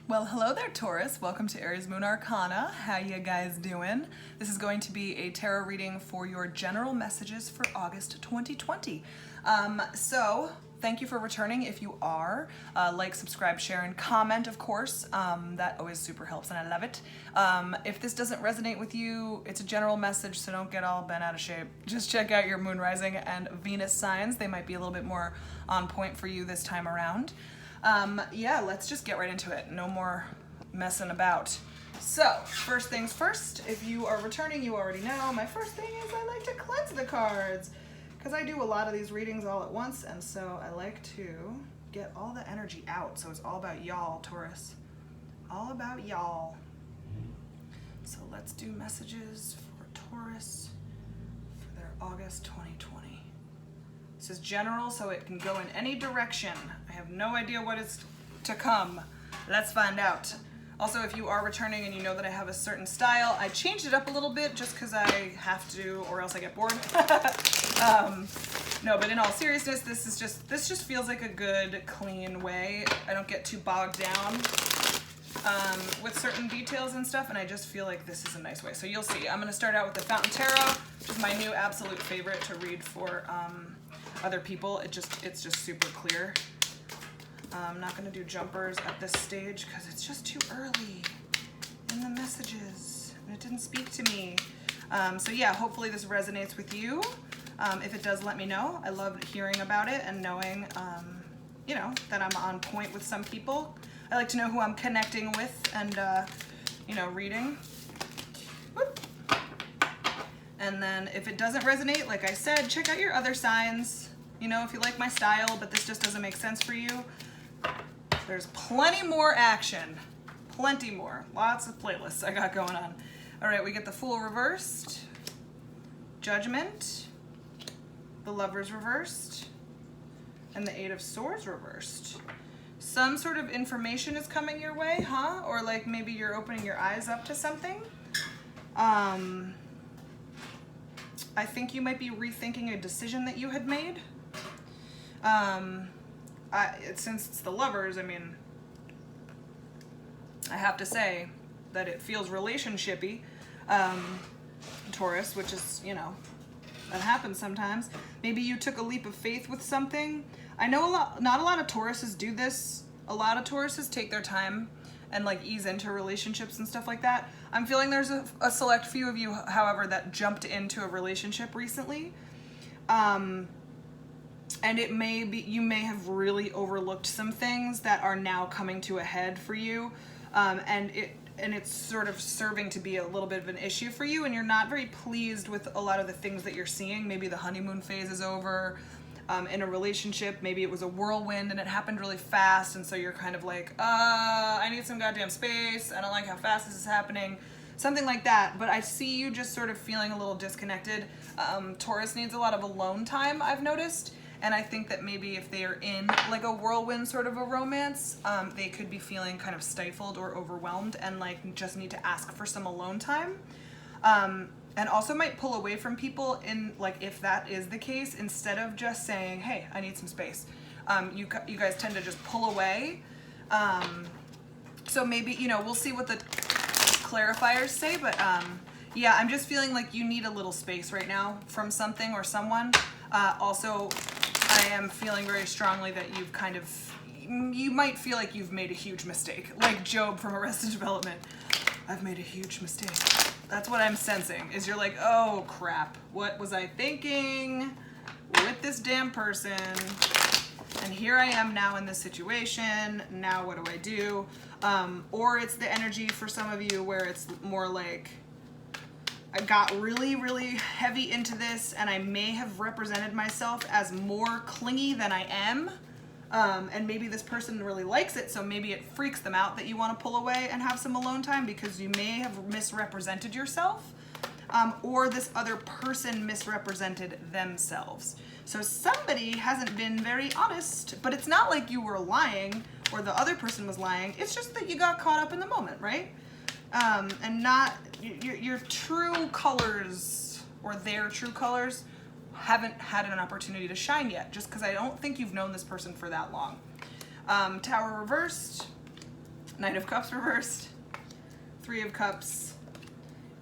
Well, hello there, Taurus. Welcome to Aries Moon Arcana. How you guys doing? This is going to be a tarot reading for your general messages for August 2020. So thank you for returning. If you are, like, subscribe, share, and comment, of course. That always super helps, and I love it. If this doesn't resonate with you, it's a general message, so don't get all bent out of shape. Just check out your moon, rising, and Venus signs. They might be a little bit more on point for you this time around. Yeah, let's just get right into it. No more messing about. So, first things first, if you are returning, you already know, my first thing is I like to cleanse the cards, because I do a lot of these readings all at once, and so I like to get all the energy out. So it's all about y'all, Taurus. All about y'all. So let's do messages for Taurus for their August 2020. This is general, so it can go in any direction. I have no idea what is to come. Let's find out. Also, if you are returning and you know that I have a certain style, I changed it up a little bit just because I have to, or else I get bored. No, but in all seriousness, this just feels like a good, clean way. I don't get too bogged down with certain details and stuff, and I just feel like this is a nice way. So you'll see. I'm going to start out with the Fountain Tarot, which is my new absolute favorite to read for other people. It's just super clear. I'm not going to do jumpers at this stage because it's just too early in the messages and it didn't speak to me. So yeah, hopefully this resonates with you. If it does, let me know. I love hearing about it and knowing, you know, that I'm on point with some people. I like to know who I'm connecting with and, you know, reading. Whoop. And then if it doesn't resonate, like I said, check out your other signs. You know, if you like my style, but this just doesn't make sense for you, there's plenty more action. Plenty more. Lots of playlists I got going on. All right, we get the Fool reversed, Judgment, the Lovers reversed, and the Eight of Swords reversed. Some sort of information is coming your way, huh? Or like maybe you're opening your eyes up to something. I think you might be rethinking a decision that you had made. Since it's the Lovers, I mean, I have to say that it feels relationship-y, Taurus, which is, you know, that happens sometimes. Maybe you took a leap of faith with something. I know not a lot of Tauruses do this. A lot of Tauruses take their time and like ease into relationships and stuff like that. I'm feeling there's a select few of you, however, that jumped into a relationship recently. And it may be, you may have really overlooked some things that are now coming to a head for you. And it's sort of serving to be a little bit of an issue for you, and you're not very pleased with a lot of the things that you're seeing. Maybe the honeymoon phase is over. In a relationship, maybe it was a whirlwind and it happened really fast, and so you're kind of like, I need some goddamn space, I don't like how fast this is happening, something like that. But I see you just sort of feeling a little disconnected. Taurus needs a lot of alone time, I've noticed, and I think that maybe if they are in like a whirlwind sort of a romance, they could be feeling kind of stifled or overwhelmed and like just need to ask for some alone time. And also might pull away from people in, like, if that is the case, instead of just saying, hey, I need some space. You guys tend to just pull away. So maybe, you know, we'll see what the clarifiers say, but yeah, I'm just feeling like you need a little space right now from something or someone. Also, I am feeling very strongly that you might feel like you've made a huge mistake, like Job from Arrested Development. I've made a huge mistake. That's what I'm sensing, is you're like, oh crap, what was I thinking with this damn person? And here I am now in this situation, now what do I do? Or it's the energy for some of you where it's more like, I got really, really heavy into this and I may have represented myself as more clingy than I am. And maybe this person really likes it, so maybe it freaks them out that you want to pull away and have some alone time because you may have misrepresented yourself, or this other person misrepresented themselves. So somebody hasn't been very honest, but it's not like you were lying or the other person was lying. It's just that you got caught up in the moment, right? And not your true colors or their true colors haven't had an opportunity to shine yet, just because I don't think you've known this person for that long. Tower reversed, Knight of Cups reversed, Three of Cups,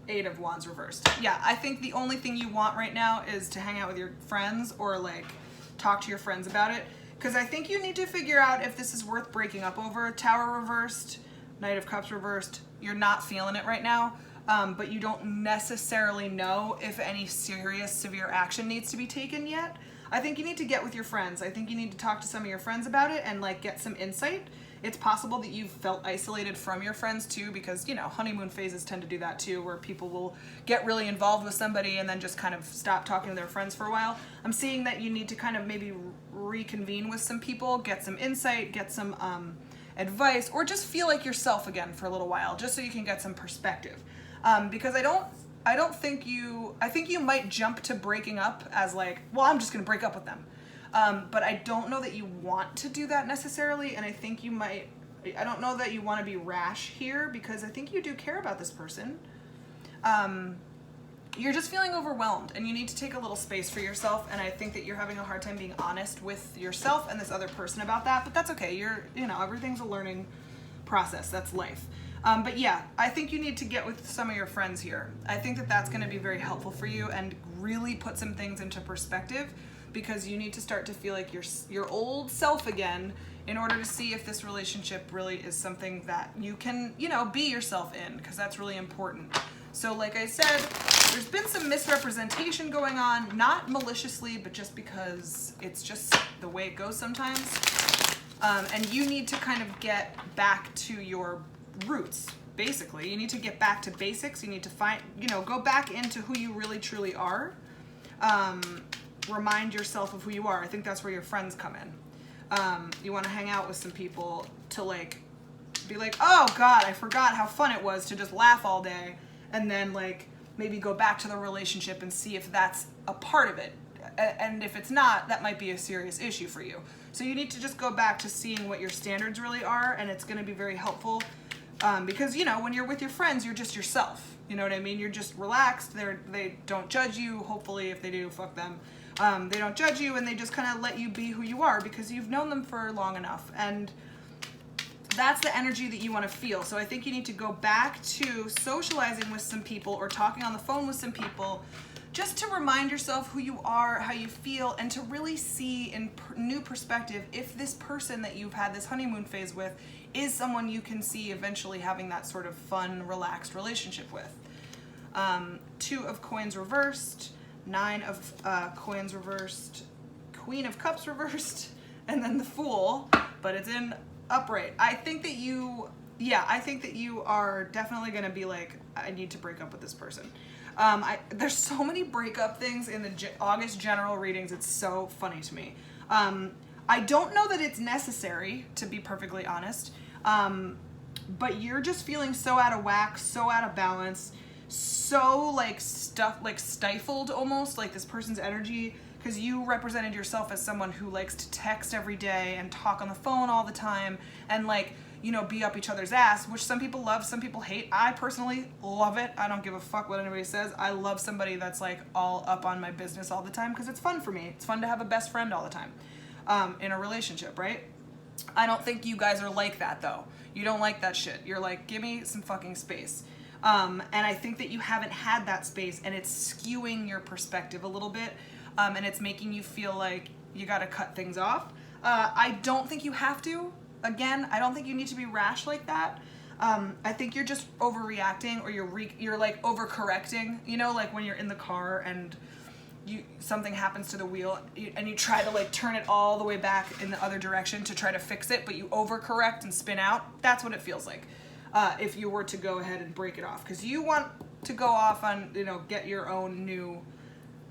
Eight of Wands reversed. Yeah, I think the only thing you want right now is to hang out with your friends or like talk to your friends about it. Because I think you need to figure out if this is worth breaking up over. Tower reversed, Knight of Cups reversed. You're not feeling it right now, but you don't necessarily know if any serious, severe action needs to be taken yet. I think you need to get with your friends. I think you need to talk to some of your friends about it and like get some insight. It's possible that you've felt isolated from your friends too, because, you know, honeymoon phases tend to do that too, where people will get really involved with somebody and then just kind of stop talking to their friends for a while. I'm seeing that you need to kind of maybe reconvene with some people, get some insight, get some advice, or just feel like yourself again for a little while, just so you can get some perspective. Because I think you might jump to breaking up as like, well, I'm just gonna break up with them. But I don't know that you want to do that necessarily, and I think you might, I don't know that you want to be rash here, because I think you do care about this person. You're just feeling overwhelmed, and you need to take a little space for yourself, and I think that you're having a hard time being honest with yourself and this other person about that, but that's okay. You know, everything's a learning process. That's life. But yeah, I think you need to get with some of your friends here. I think that that's going to be very helpful for you and really put some things into perspective, because you need to start to feel like your old self again in order to see if this relationship really is something that you can, you know, be yourself in, because that's really important. So like I said, there's been some misrepresentation going on, not maliciously, but just because it's just the way it goes sometimes. And you need to kind of get back to your roots, basically. You need to get back to basics. You need to find, you know, go back into who you really truly are. Remind yourself of who you are. I think that's where your friends come in. You want to hang out with some people to like be like, oh God, I forgot how fun it was to just laugh all day, and then like maybe go back to the relationship and see if that's a part of it. And if it's not, that might be a serious issue for you. So you need to just go back to seeing what your standards really are, and it's going to be very helpful, because, you know, when you're with your friends, you're just yourself. You know what I mean? You're just relaxed. They don't judge you. Hopefully, if they do, fuck them. They don't judge you, and they just kind of let you be who you are, because you've known them for long enough. And that's the energy that you want to feel. So I think you need to go back to socializing with some people or talking on the phone with some people, just to remind yourself who you are, how you feel, and to really see in new perspective if this person that you've had this honeymoon phase with is someone you can see eventually having that sort of fun, relaxed relationship with. Two of Coins reversed, Nine of Coins reversed, Queen of Cups reversed, and then the Fool, but it's in upright. I think that you are definitely going to be like, I need to break up with this person. There's so many breakup things in the August general readings. It's so funny to me. I don't know that it's necessary, to be perfectly honest. But you're just feeling so out of whack, so out of balance, so like stifled almost, like this person's energy, because you represented yourself as someone who likes to text every day and talk on the phone all the time and like, you know, be up each other's ass, which some people love, some people hate. I personally love it. I don't give a fuck what anybody says. I love somebody that's like all up on my business all the time, because it's fun for me. It's fun to have a best friend all the time in a relationship, right? I don't think you guys are like that though. You don't like that shit. You're like, give me some fucking space. And I think that you haven't had that space, and it's skewing your perspective a little bit, and it's making you feel like you got to cut things off. I don't think you have to. Again, I don't think you need to be rash like that. I think you're just overreacting, or you're like overcorrecting. You know, like when you're in the car and something happens to the wheel and you try to like turn it all the way back in the other direction to try to fix it, but you overcorrect and spin out. That's what it feels like. If you were to go ahead and break it off, because you want to go off on, you know, get your own new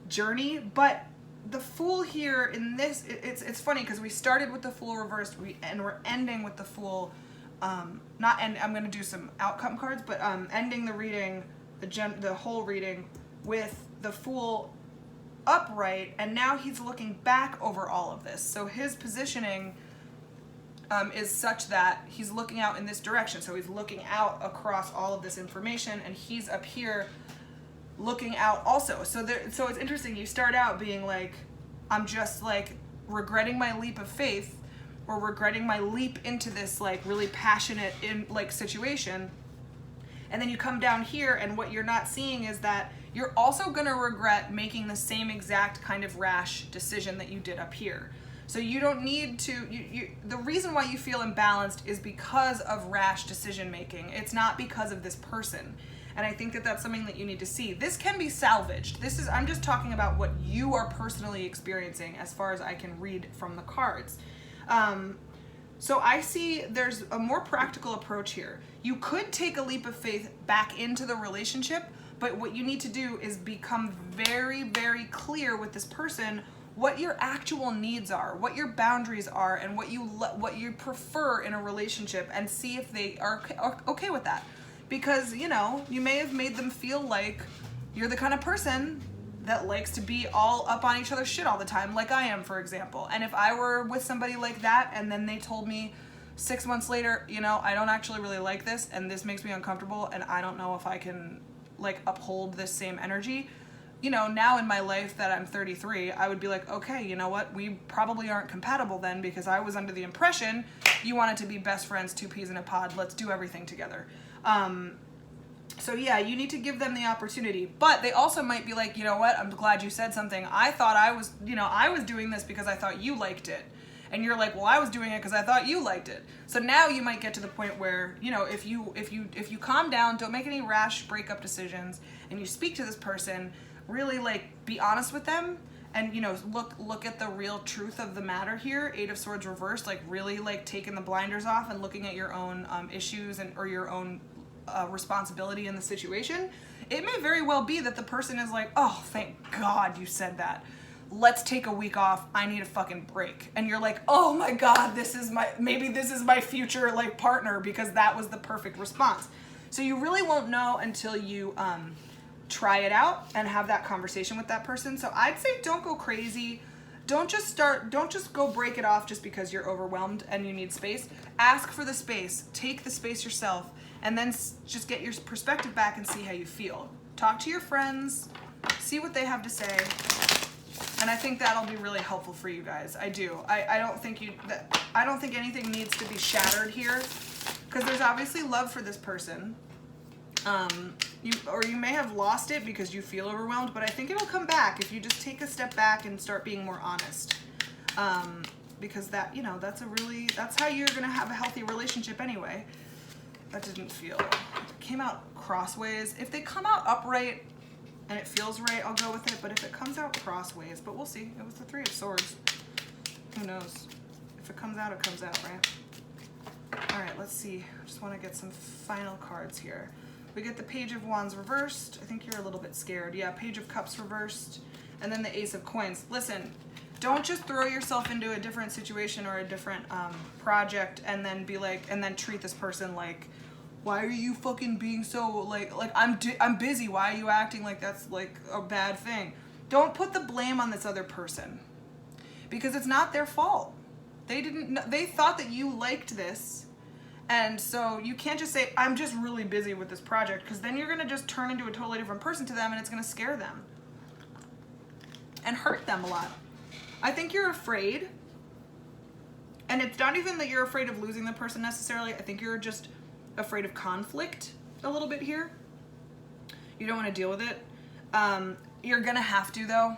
journey. But the Fool here in this, it's funny because we started with the Fool reversed, and we're ending with the Fool. I'm going to do some outcome cards, but ending the reading, the whole reading with the Fool upright, and now he's looking back over all of this. So his positioning is such that he's looking out in this direction. So he's looking out across all of this information, and he's up here looking out also. So it's interesting. You start out being like, I'm just like regretting my leap of faith, or regretting my leap into this like really passionate situation. And then you come down here, and what you're not seeing is that you're also going to regret making the same exact kind of rash decision that you did up here. So you don't need to, the reason why you feel imbalanced is because of rash decision making. It's not because of this person. And I think that that's something that you need to see. This can be salvaged. I'm just talking about what you are personally experiencing as far as I can read from the cards. So I see there's a more practical approach here. You could take a leap of faith back into the relationship, but what you need to do is become very, very clear with this person what your actual needs are, what your boundaries are, and what you prefer in a relationship, and see if they are okay with that. Because, you may have made them feel like you're the kind of person that likes to be all up on each other's shit all the time, like I am, for example. And if I were with somebody like that, and then they told me 6 months later, I don't actually really like this, and this makes me uncomfortable, and I don't know if I can, uphold this same energy, now in my life that I'm 33, I would be like, okay, you know what? We probably aren't compatible then, because I was under the impression you wanted to be best friends, 2 peas in a pod, let's do everything together. So yeah, you need to give them the opportunity, but they also might be like, you know what, I'm glad you said something. I thought I was doing this because I thought you liked it. And you're like, well, I was doing it because I thought you liked it. So now you might get to the point where, if you calm down, don't make any rash breakup decisions, and you speak to this person, really be honest with them, and look at the real truth of the matter here. 8 of Swords reversed, really taking the blinders off and looking at your own issues or your own responsibility in the situation. It may very well be that the person is like, oh, thank God you said that. Let's take a week off. I need a fucking break. And you're like, oh my God, maybe this is my future partner, because that was the perfect response. So you really won't know until you try it out and have that conversation with that person. So I'd say don't go crazy. Don't just go break it off just because you're overwhelmed and you need space. Ask for the space. Take the space yourself, and then just get your perspective back and see how you feel. Talk to your friends, see what they have to say, and I think that'll be really helpful for you guys. I do. I don't think anything needs to be shattered here, because there's obviously love for this person. You may have lost it because you feel overwhelmed, but I think it'll come back if you just take a step back and start being more honest. Because that's how you're gonna have a healthy relationship anyway. That didn't feel, it came out crossways. If they come out upright and it feels right, I'll go with it, but if it comes out crossways, but we'll see. It was the 3 of Swords. Who knows? If it comes out, right? All right, let's see. I just want to get some final cards here. We get the Page of Wands reversed. I think you're a little bit scared. Yeah, Page of Cups reversed. And then the Ace of Coins. Listen, don't just throw yourself into a different situation or a different project and then treat this person like, why are you fucking being so I'm busy. Why are you acting like that's a bad thing? Don't put the blame on this other person, because it's not their fault. They thought that you liked this. And so you can't just say, I'm just really busy with this project, because then you're going to just turn into a totally different person to them, and it's going to scare them and hurt them a lot. I think you're afraid, and it's not even that you're afraid of losing the person necessarily. I think you're just afraid of conflict a little bit here. You don't want to deal with it. You're going to have to, though.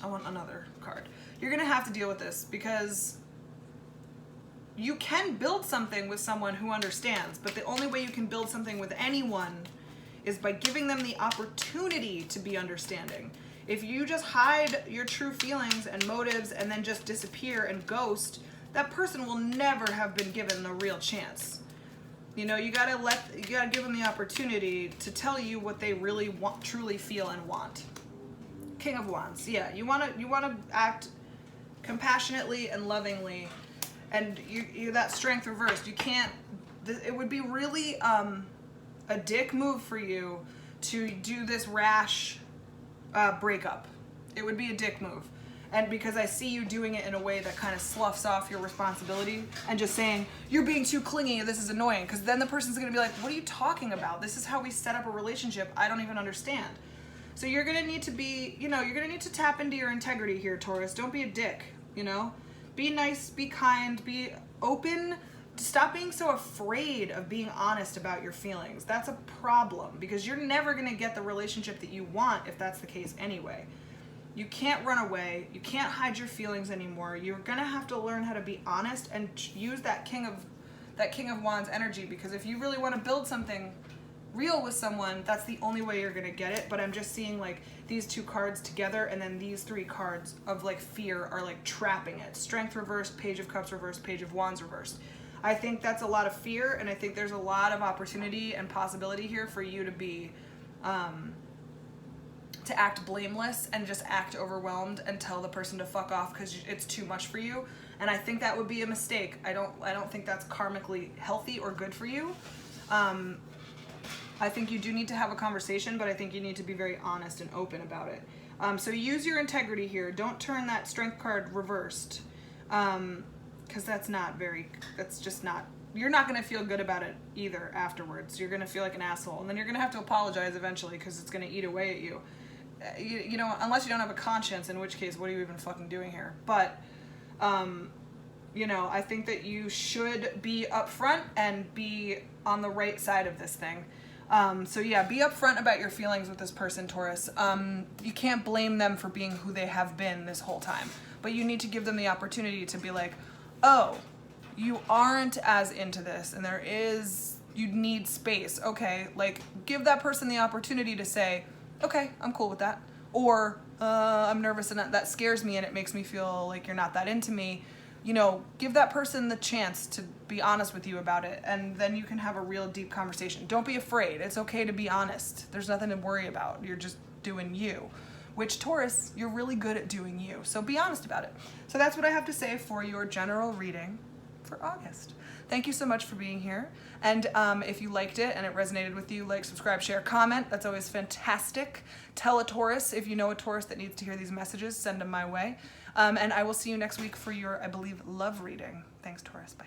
I want another card. You're going to have to deal with this, because you can build something with someone who understands, but the only way you can build something with anyone is by giving them the opportunity to be understanding. If you just hide your true feelings and motives and then just disappear and ghost, that person will never have been given a real chance. You gotta give them the opportunity to tell you what they really want, truly feel and want. King of Wands. Yeah, you wanna act compassionately and lovingly. And you that Strength reversed. You can't. It would be really a dick move for you to do this rash breakup. It would be a dick move, and because I see you doing it in a way that kind of sloughs off your responsibility and just saying you're being too clingy and this is annoying. Because then the person's gonna be like, "What are you talking about? This is how we set up a relationship. I don't even understand." So you're gonna need to be, you're gonna need to tap into your integrity here, Taurus. Don't be a dick. Be nice, be kind, be open. Stop being so afraid of being honest about your feelings. That's a problem because you're never going to get the relationship that you want if that's the case anyway. You can't run away. You can't hide your feelings anymore. You're going to have to learn how to be honest and use that King of Wands energy, because if you really want to build something real with someone, that's the only way you're going to get it. But I'm just seeing like these two cards together, and then these three cards of like fear are like trapping it. Strength reversed, Page of Cups reversed, Page of Wands reversed. I think that's a lot of fear, and I think there's a lot of opportunity and possibility here for you to be to act blameless and just act overwhelmed and tell the person to fuck off because it's too much for you. And I think that would be a mistake. I don't think that's karmically healthy or good for you. I think you do need to have a conversation, but I think you need to be very honest and open about it. So use your integrity here. Don't turn that Strength card reversed, because that's just not, you're not going to feel good about it either afterwards. You're going to feel like an asshole, and then you're going to have to apologize eventually because it's going to eat away at you. You know, unless you don't have a conscience, in which case, what are you even fucking doing here? But, you know, I think that you should be upfront and be on the right side of this thing. So yeah, be upfront about your feelings with this person, Taurus. You can't blame them for being who they have been this whole time, but you need to give them the opportunity to be like, oh, you aren't as into this, and you need space. Okay, like give that person the opportunity to say, okay, I'm cool with that. Or, I'm nervous and that scares me and it makes me feel like you're not that into me. You know, give that person the chance to be honest with you about it, and then you can have a real deep conversation. Don't be afraid. It's okay to be honest. There's nothing to worry about. You're just doing you. Which, Taurus, you're really good at doing you. So be honest about it. So that's what I have to say for your general reading for August. Thank you so much for being here. And if you liked it and it resonated with you, like, subscribe, share, comment. That's always fantastic. Tell a Taurus, if you know a Taurus that needs to hear these messages, send them my way. And I will see you next week for your, I believe, love reading. Thanks, Taurus. Bye.